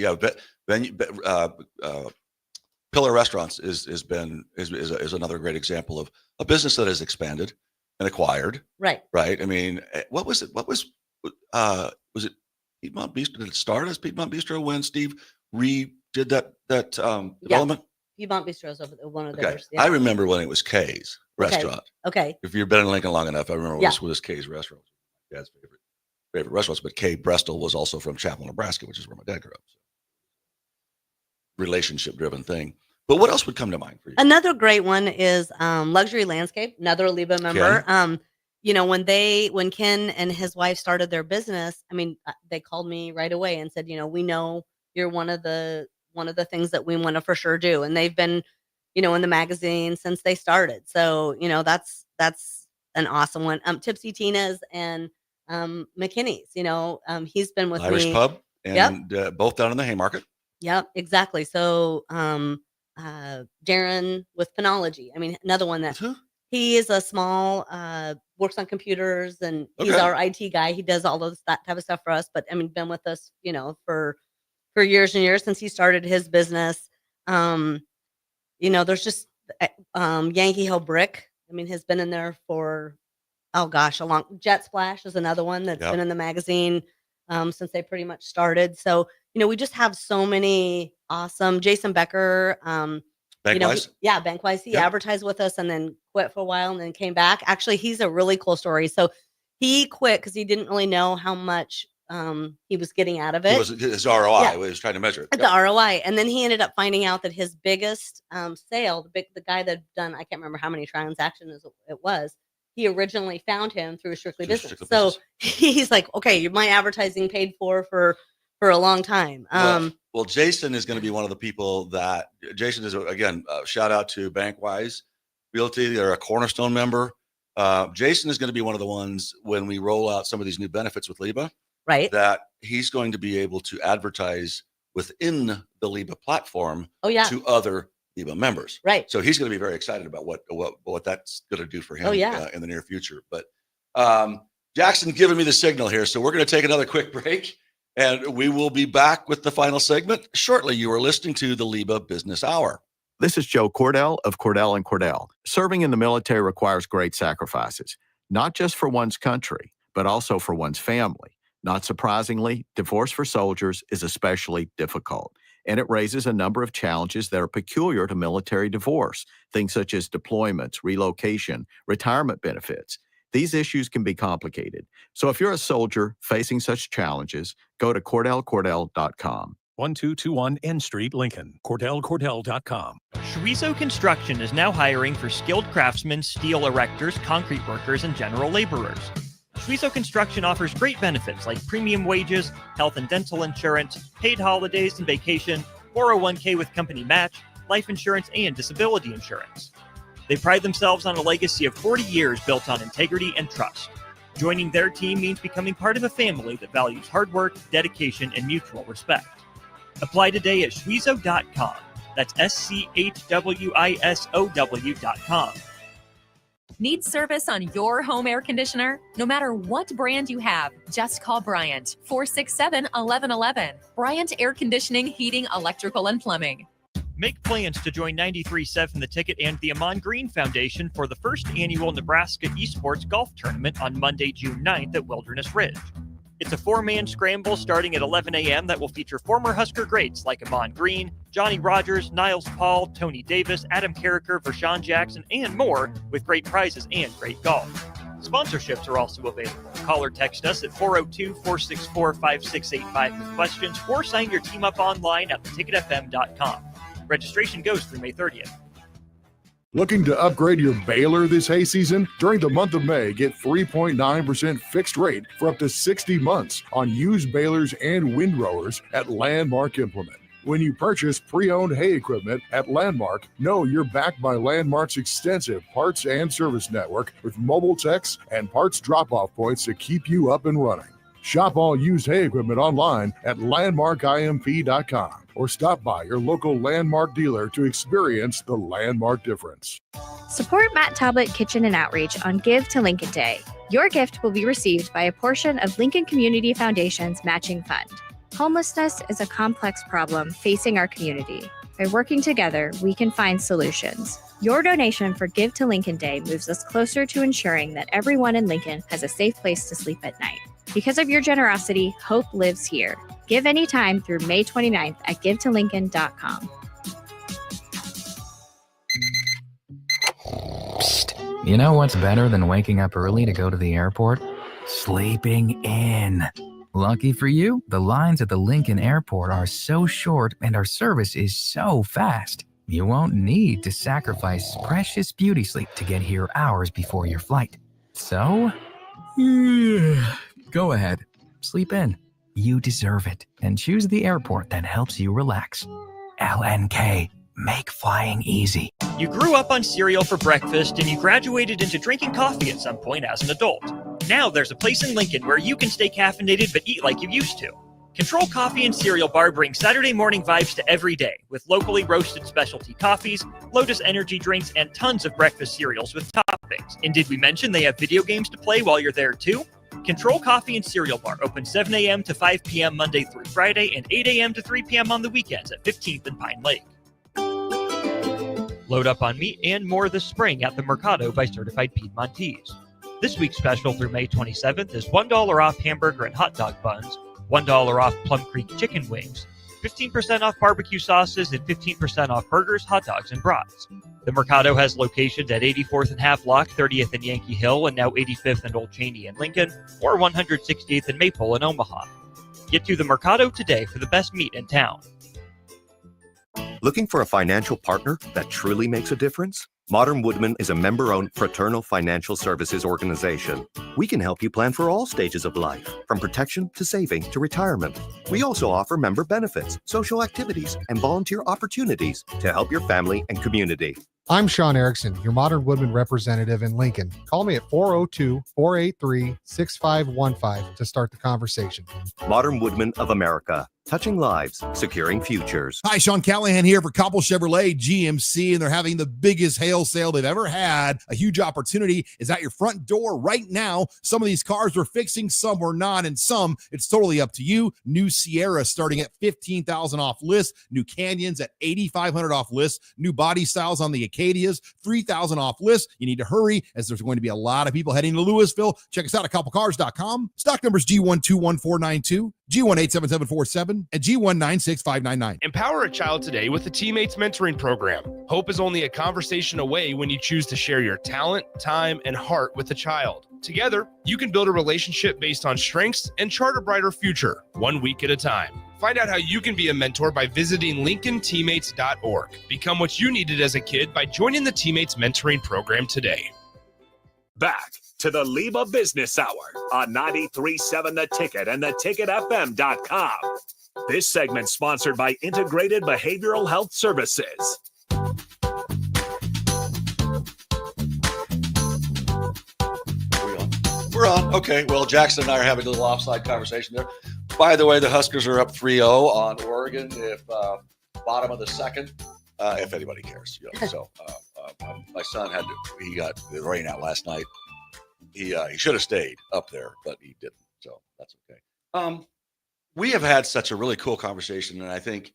Pillar Restaurants is another great example of a business that has expanded and acquired. Right. I mean, what was it? Was it Piedmont Bistro? Did it start as Piedmont Bistro when Steve redid that development? Piedmont Bistro is one of Okay. theirs. Yeah. I remember when it was Kay's restaurant. Okay. If you've been in Lincoln long enough, I remember it was Kay's restaurant. Dad's favorite restaurants, but Kay Brestol was also from Chapel, Nebraska, which is where my dad grew up. So, relationship-driven thing. But what else would come to mind for you? Another great one is Luxury Landscape, another LIBA member. When Ken and his wife started their business, I mean, they called me right away and said, we know you're one of the things that we want to for sure do. And they've been, in the magazine since they started. So, that's an awesome one. Tipsy Tina's and McKinney's, he's been with Irish me. Pub and both down in the Haymarket. Yep, exactly. So, Darren with Phenology. I mean, another one that he is a small, works on computers and he's our IT guy. He does all of that type of stuff for us, but I mean, been with us, for years and years since he started his business. There's just, Yankee Hill Brick. I mean, has been in there for, a long. Jet Splash is another one that's been in the magazine since they pretty much started. So, we just have so many awesome. Jason Becker, Bankwise? Bankwise. He advertised with us and then quit for a while and then came back. Actually, he's a really cool story. So he quit because he didn't really know how much he was getting out of it. It was his ROI. He was trying to measure it. The ROI. And then he ended up finding out that his biggest sale, the guy that done, I can't remember how many transactions it was, he originally found him through Strictly Business. So he's like, okay, my advertising paid for a long time. Well, Jason is going to be one of the people that Jason is, again, shout out to Bankwise Realty. They're a Cornerstone member. Jason is going to be one of the ones when we roll out some of these new benefits with LIBA, right? That he's going to be able to advertise within the LIBA platform to other LIBA members. Right. So he's going to be very excited about what that's going to do for him in the near future. But Jackson giving me the signal here. So we're going to take another quick break. And we will be back with the final segment shortly. You are listening to the LIBA Business Hour. This is Joe Cordell of Cordell & Cordell. Serving in the military requires great sacrifices, not just for one's country, but also for one's family. Not surprisingly, divorce for soldiers is especially difficult, and it raises a number of challenges that are peculiar to military divorce, things such as deployments, relocation, retirement benefits. These issues can be complicated. So if you're a soldier facing such challenges, go to CordellCordell.com. 1221 N Street, Lincoln. CordellCordell.com. Schweizo Construction is now hiring for skilled craftsmen, steel erectors, concrete workers, and general laborers. Schweizo Construction offers great benefits like premium wages, health and dental insurance, paid holidays and vacation, 401k with company match, life insurance, and disability insurance. They pride themselves on a legacy of 40 years built on integrity and trust. Joining their team means becoming part of a family that values hard work, dedication, and mutual respect. Apply today at Schweizo.com. That's SCHWISOW.com. Need service on your home air conditioner? No matter what brand you have, just call Bryant, 467-1111. Bryant Air Conditioning, Heating, Electrical, and Plumbing. Make plans to join 93.7 The Ticket and the Amon Green Foundation for the first annual Nebraska Esports Golf Tournament on Monday, June 9th at Wilderness Ridge. It's a four-man scramble starting at 11 a.m. that will feature former Husker greats like Amon Green, Johnny Rogers, Niles Paul, Tony Davis, Adam Carricker, Vershawn Jackson, and more, with great prizes and great golf. Sponsorships are also available. Call or text us at 402-464-5685 with questions, or sign your team up online at theticketfm.com. Registration goes through May 30th. Looking to upgrade your baler this hay season? During the month of May, get 3.9% fixed rate for up to 60 months on used balers and windrowers at Landmark Implement. When you purchase pre-owned hay equipment at Landmark, know you're backed by Landmark's extensive parts and service network with mobile techs and parts drop-off points to keep you up and running. Shop all used hay equipment online at landmarkimp.com or stop by your local Landmark dealer to experience the Landmark difference. Support Matt Talbot Kitchen and Outreach on Give to Lincoln Day. Your gift will be received by a portion of Lincoln Community Foundation's matching fund. Homelessness is a complex problem facing our community. By working together, we can find solutions. Your donation for Give to Lincoln Day moves us closer to ensuring that everyone in Lincoln has a safe place to sleep at night. Because of your generosity, hope lives here. Give anytime through May 29th at givetolincoln.com. Psst. You know what's better than waking up early to go to the airport? Sleeping in. Lucky for you, the lines at the Lincoln Airport are so short and our service is so fast. You won't need to sacrifice precious beauty sleep to get here hours before your flight. So, go ahead, sleep in. You deserve it, and choose the airport that helps you relax. LNK, make flying easy. You grew up on cereal for breakfast and you graduated into drinking coffee at some point as an adult. Now there's a place in Lincoln where you can stay caffeinated but eat like you used to. Control Coffee and Cereal Bar brings Saturday morning vibes to every day with locally roasted specialty coffees, Lotus energy drinks, and tons of breakfast cereals with toppings. And did we mention they have video games to play while you're there too? Control Coffee and Cereal Bar open 7 a.m. to 5 p.m. Monday through Friday and 8 a.m. to 3 p.m. on the weekends at 15th and Pine Lake. Load up on meat and more this spring at the Mercado by Certified Piedmontese. This week's special through May 27th is $1 off hamburger and hot dog buns, $1 off Plum Creek chicken wings, 15% off barbecue sauces, and 15% off burgers, hot dogs, and brats. The Mercado has locations at 84th and Havelock, 30th and Yankee Hill, and now 85th and Old Cheney in Lincoln, or 160th and Maple in Omaha. Get to the Mercado today for the best meat in town. Looking for a financial partner that truly makes a difference? Modern Woodman is a member-owned fraternal financial services organization. We can help you plan for all stages of life, from protection to saving to retirement. We also offer member benefits, social activities, and volunteer opportunities to help your family and community. I'm Sean Erickson, your Modern Woodman representative in Lincoln. Call me at 402-483-6515 to start the conversation. Modern Woodman of America. Touching lives, securing futures. Hi, Sean Callahan here for Cobble Chevrolet GMC, and they're having the biggest hail sale they've ever had. A huge opportunity is at your front door right now. Some of these cars we're fixing, some we're not, and some it's totally up to you. New Sierra starting at $15,000 off list. New Canyons at $8,500 off list. New body styles on the Acadias, $3,000 off list. You need to hurry as there's going to be a lot of people heading to Louisville. Check us out at cobblecars.com. Stock numbers G121492. G187747 and G196599. Empower a child today with the Teammates Mentoring Program. Hope is only a conversation away when you choose to share your talent, time, and heart with the child. Together, you can build a relationship based on strengths and chart a brighter future, 1 week at a time. Find out how you can be a mentor by visiting LincolnTeammates.org. Become what you needed as a kid by joining the Teammates Mentoring Program today. Back to the LIBA Business Hour on 93.7 The Ticket and theticketfm.com. This segment sponsored by Integrated Behavioral Health Services. We're on. Okay. Well, Jackson and I are having a little offside conversation there. By the way, the Huskers are up 3-0 on Oregon. If bottom of the second, if anybody cares. So my son he got the rain out last night. He should have stayed up there, but he didn't. So that's okay. We have had such a really cool conversation, and I think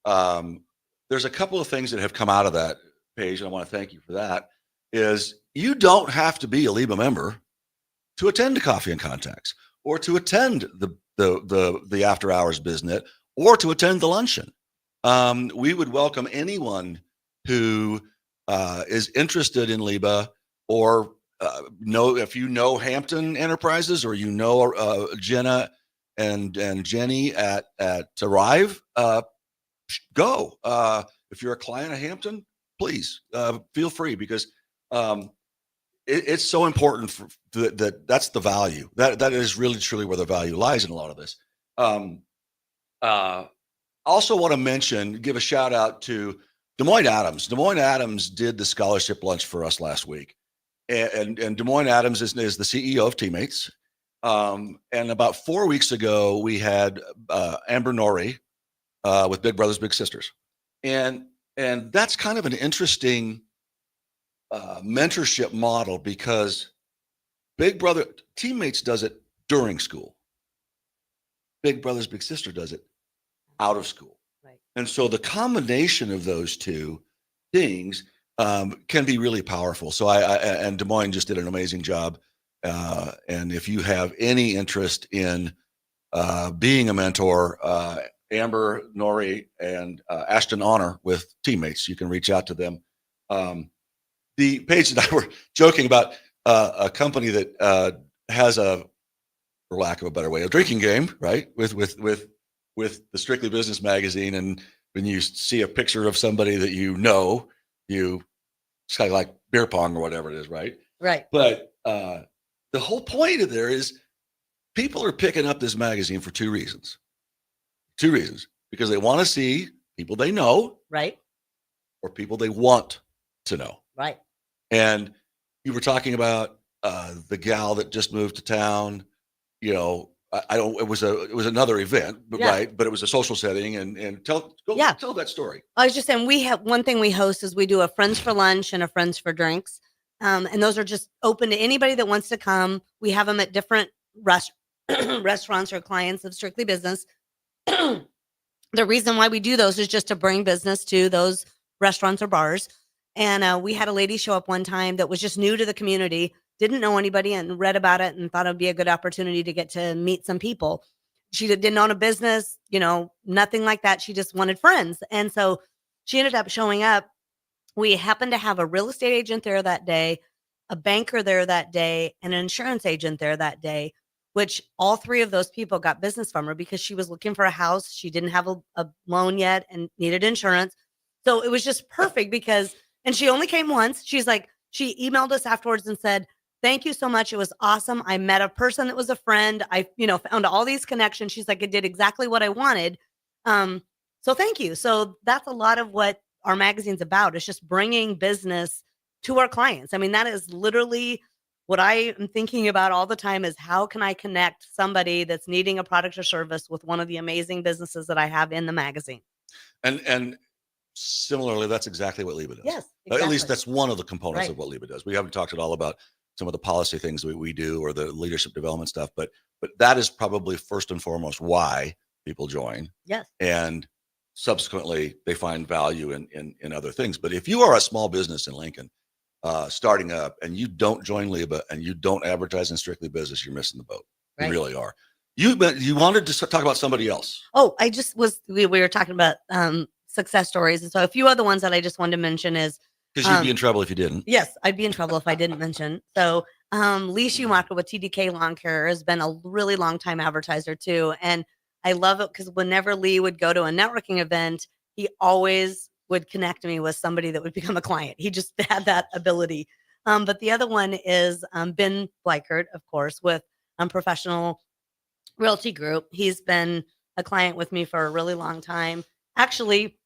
there's a couple of things that have come out of that page, and I want to thank you for that. Is you don't have to be a LIBA member to attend a Coffee and Contacts, or to attend the after hours business, or to attend the luncheon. We would welcome anyone who is interested in LIBA, or if you know Hampton Enterprises, or Jenna and Jenny at Arrive, go. If you're a client of Hampton, please feel free, because it's so important that's the value. That is really truly where the value lies in a lot of this. Also want to give a shout out to Des Moines Adams. Des Moines Adams did the scholarship lunch for us last week. And Des Moines Adams is the CEO of Teammates. And about 4 weeks ago, we had Amber Norrie with Big Brothers Big Sisters. And that's kind of an interesting mentorship model, because Teammates does it during school. Big Brothers Big Sister does it out of school. Right. And so the combination of those two things can be really powerful. So and Des Moines just did an amazing job. And if you have any interest in being a mentor, Amber, Norrie, and Ashton Honor with Teammates, you can reach out to them. The Paige and I were joking about a company that has for lack of a better way, a drinking game, right? With the Strictly Business magazine, and when you see a picture of somebody that it's kind of like beer pong or whatever it is, right? Right. But the whole point of there is people are picking up this magazine for two reasons. Because they want to see people they know, right, or people they want to know, right. And you were talking about the gal that just moved to town. It was another event, but Yeah. right, but it was a social setting, and tell that story. I was just saying, we have one thing we host is we do a friends for lunch and a friends for drinks. And those are just open to anybody that wants to come. We have them at different restaurants or clients of Strictly Business. The reason why we do those is just to bring business to those restaurants or bars. And we had a lady show up one time that was just new to the community, didn't know anybody, and read about it and thought it would be a good opportunity to get to meet some people. She didn't own a business, nothing like that. She just wanted friends. And so she ended up showing up. We happened to have a real estate agent there that day, a banker there that day, and an insurance agent there that day, which all three of those people got business from her because she was looking for a house. She didn't have a loan yet and needed insurance. So it was just perfect and she only came once. She's like, she emailed us afterwards and said, "Thank you so much. It was awesome. I met a person that was a friend. I, found all these connections." She's like, "It did exactly what I wanted." So thank you. So that's a lot of what our magazine's about. It's just bringing business to our clients. I mean, that is literally what I am thinking about all the time, is how can I connect somebody that's needing a product or service with one of the amazing businesses that I have in the magazine. And similarly, that's exactly what LIBA does. Yes, exactly. At least that's one of the components Right. of what LIBA does. We haven't talked at all about some of the policy things that we do, or the leadership development stuff, but that is probably first and foremost why people join. Yes. And subsequently, they find value in other things. But if you are a small business in Lincoln, starting up, and you don't join LIBA and you don't advertise in Strictly Business, you're missing the boat. Right. You really are. You wanted to talk about somebody else. Oh, we were talking about success stories. And so a few other ones that I just wanted to mention is, Because you'd be in trouble if you didn't. yes, I'd be in trouble if I didn't mention. So Lee Schumacher with TDK Lawn Care has been a really long time advertiser too. And I love it because whenever Lee would go to a networking event, he always would connect me with somebody that would become a client. He just had that ability. But the other one is Ben Bleichert, of course, with Professional Realty Group. He's been a client with me for a really long time. Actually,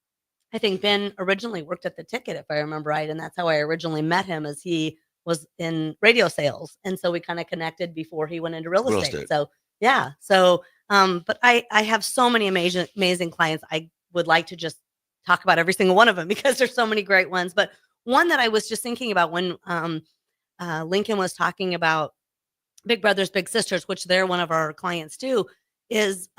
I think Ben originally worked at the Ticket, if I remember right. And that's how I originally met him, as he was in radio sales. And so we kind of connected before he went into real estate. So, yeah. So, but I have so many amazing clients. I would like to just talk about every single one of them because there's so many great ones. But one that I was just thinking about when Lincoln was talking about Big Brothers Big Sisters, which they're one of our clients too, is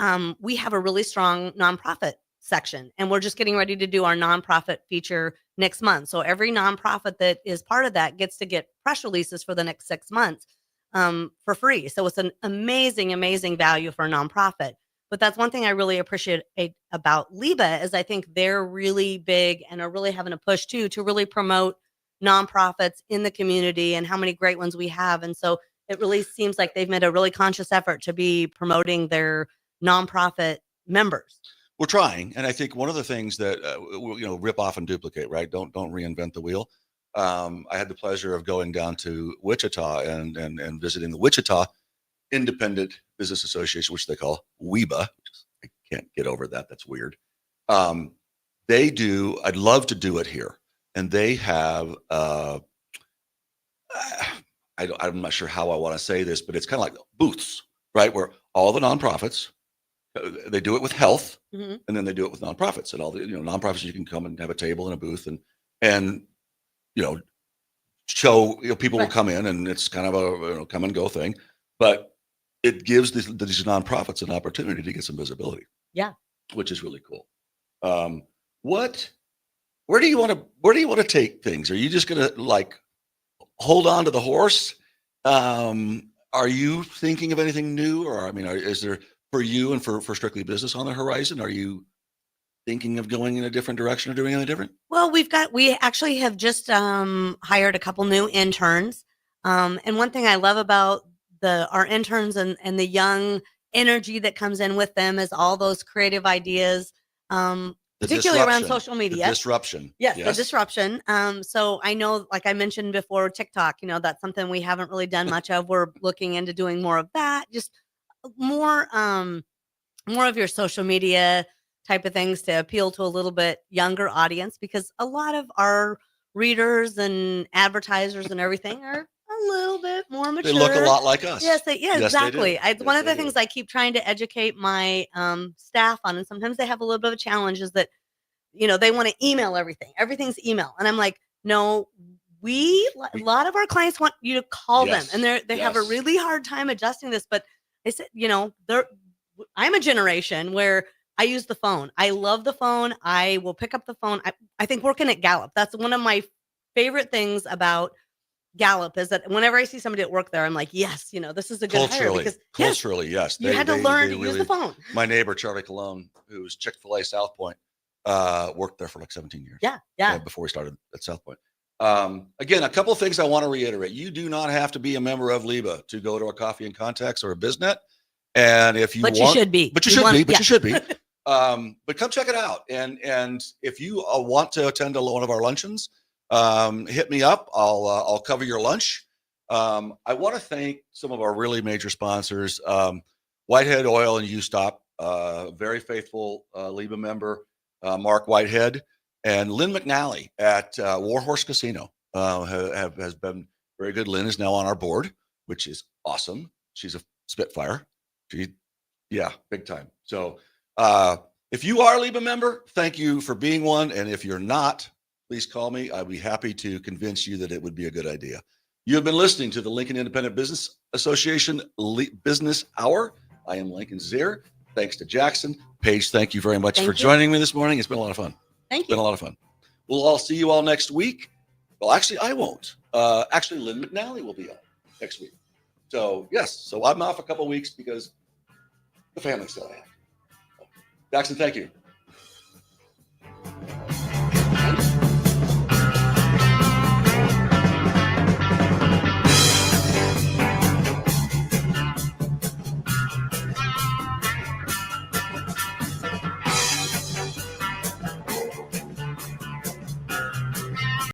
we have a really strong nonprofit section, and we're just getting ready to do our nonprofit feature next month. So every nonprofit that is part of that gets to get press releases for the next 6 months for free. So it's an amazing value for a nonprofit. But that's one thing I really appreciate about LIBA is I think they're really big and are really having a push too to really promote nonprofits in the community and how many great ones we have. And so it really seems like they've made a really conscious effort to be promoting their nonprofit members. We're trying, and I think one of the things that rip off and duplicate, right? Don't reinvent the wheel. I had the pleasure of going down to Wichita and visiting the Wichita Independent Business Association, which they call WIBA. I can't get over that. That's weird. They do. I'd love to do it here, and they have. I'm not sure how I want to say this, but it's kind of like booths, right? Where all the nonprofits, they do it with health, and then they do it with nonprofits, and all the nonprofits. You can come and have a table and a booth, and show people will come in, and it's kind of a come and go thing, but it gives these nonprofits an opportunity to get some visibility. Yeah, which is really cool. Where do you want to take things? Are you just gonna hold on to the horse? Are you thinking of anything new, or is there for you and for Strictly Business on the horizon? Are you thinking of going in a different direction or doing anything different? Well, we actually have just hired a couple new interns, and one thing I love about our interns and the young energy that comes in with them is all those creative ideas. Particularly around social media. The disruption. Yes, the disruption. So I know, like I mentioned before, TikTok, that's something we haven't really done much of. We're looking into doing more of that, just more of your social media type of things to appeal to a little bit younger audience, because a lot of our readers and advertisers and everything are a little bit more mature. They look a lot like us. Yes, exactly. Yes, one of the things I keep trying to educate my staff on, and sometimes they have a little bit of a challenge, is that they want to email everything. Everything's email, and I'm like, no. A lot of our clients want you to call them, and they have a really hard time adjusting this. But I said, I'm a generation where I use the phone. I love the phone. I will pick up the phone. I think working at Gallup, that's one of my favorite things about Gallup, is that whenever I see somebody at work there, I'm like, yes, this is a good hire. Because culturally, yes. You had to learn to use the phone. My neighbor, Charlie Colon, who's Chick-fil-A South Point, worked there for like 17 years. Yeah. Before he started at South Point. Again, a couple of things I want to reiterate. You do not have to be a member of LIBA to go to a Coffee and Contacts or a BizNet. And if you you should be. But you should be. But come check it out. And if you want to attend one of our luncheons, hit me up. I'll cover your lunch. I want to thank some of our really major sponsors, Whitehead Oil and U-Stop, very faithful LIBA member, Mark Whitehead, and Lynn McNally at Warhorse Casino has been very good. Lynn is now on our board, which is awesome. She's a Spitfire. Big time. So if you are a LIBA member, thank you for being one. And if you're not, please call me. I'd be happy to convince you that it would be a good idea. You have been listening to the Lincoln Independent Business Association Business Hour. I am Lincoln Zier. Thanks to Jackson. Paige, thank you very much for joining me this morning. It's been a lot of fun. Thank you. It's been a lot of fun. We'll all see you all next week. Well, actually, I won't. Actually, Lynn McNally will be on next week. So, yes. So I'm off a couple of weeks because the family's still at. Jackson, thank you.